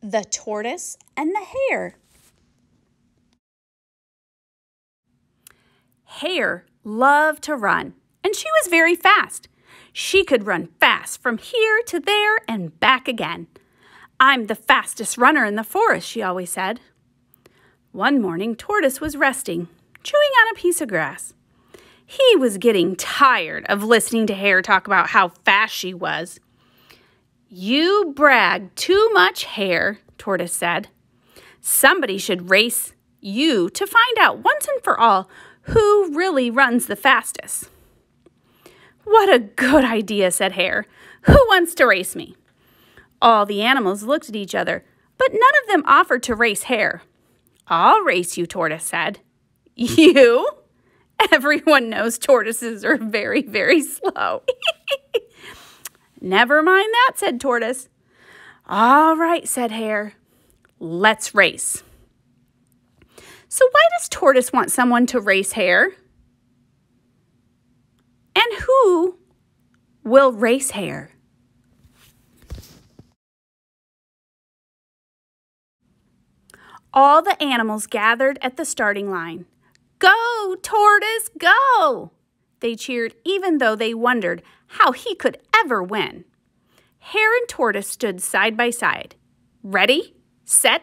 The Tortoise and the Hare. Hare loved to run, and she was very fast. She could run fast from here to there and back again. "I'm the fastest runner in the forest," she always said. One morning, Tortoise was resting, chewing on a piece of grass. He was getting tired of listening to Hare talk about how fast she was. "You brag too much, Hare," Tortoise said. "Somebody should race you to find out once and for all who really runs the fastest." "What a good idea," said Hare. "Who wants to race me?" All the animals looked at each other, but none of them offered to race Hare. "I'll race you," Tortoise said. "You?" Everyone knows tortoises are very, very slow. "Never mind that," said Tortoise. "All right," said Hare. "Let's race." So why does Tortoise want someone to race Hare? And who will race Hare? All the animals gathered at the starting line. "Go, Tortoise, go!" They cheered even though they wondered how he could ever win. Hare and Tortoise stood side by side. "Ready, set,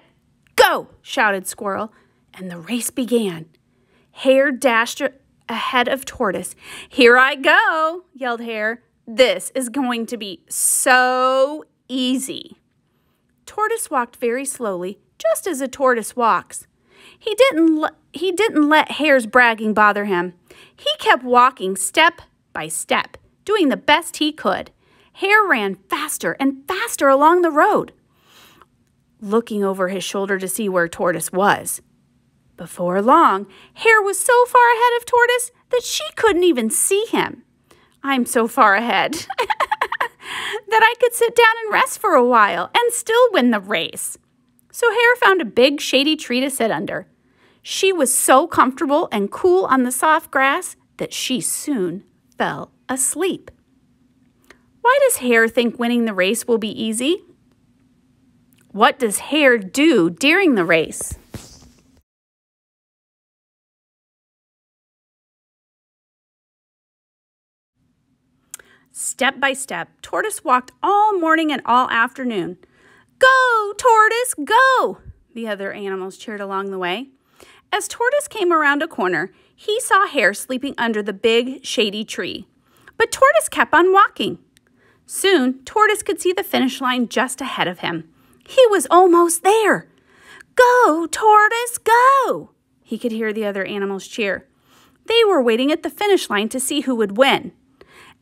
go!" shouted Squirrel, and the race began. Hare dashed ahead of Tortoise. "Here I go!" yelled Hare. "This is going to be so easy." Tortoise walked very slowly, just as a tortoise walks. He didn't let Hare's bragging bother him. He kept walking step by step, doing the best he could. Hare ran faster and faster along the road, looking over his shoulder to see where Tortoise was. Before long, Hare was so far ahead of Tortoise that she couldn't even see him. "I'm so far ahead that I could sit down and rest for a while and still win the race." So Hare found a big shady tree to sit under. She was so comfortable and cool on the soft grass that she soon fell asleep. Why does Hare think winning the race will be easy? What does Hare do during the race? Step by step, Tortoise walked all morning and all afternoon. "Go, Tortoise, go!" the other animals cheered along the way. As Tortoise came around a corner, he saw Hare sleeping under the big, shady tree. But Tortoise kept on walking. Soon, Tortoise could see the finish line just ahead of him. He was almost there. "Go, Tortoise, go!" He could hear the other animals cheer. They were waiting at the finish line to see who would win.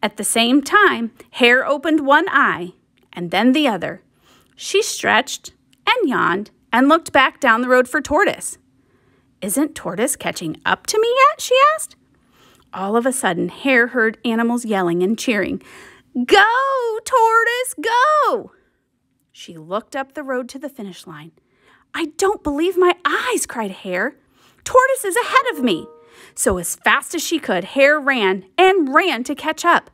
At the same time, Hare opened one eye and then the other. She stretched and yawned and looked back down the road for Tortoise. "Isn't Tortoise catching up to me yet?" she asked. All of a sudden, Hare heard animals yelling and cheering. "Go, Tortoise, go!" She looked up the road to the finish line. "I don't believe my eyes," cried Hare. "Tortoise is ahead of me." So as fast as she could, Hare ran and ran to catch up.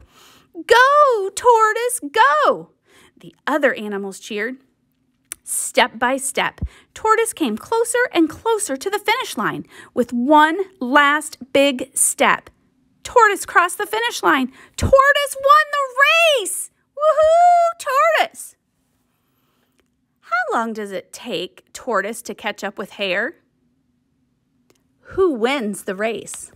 "Go, Tortoise, go!" The other animals cheered. Step by step, Tortoise came closer and closer to the finish line. With one last big step, Tortoise crossed the finish line. Tortoise won the race! Woohoo, Tortoise! How long does it take Tortoise to catch up with Hare? Who wins the race?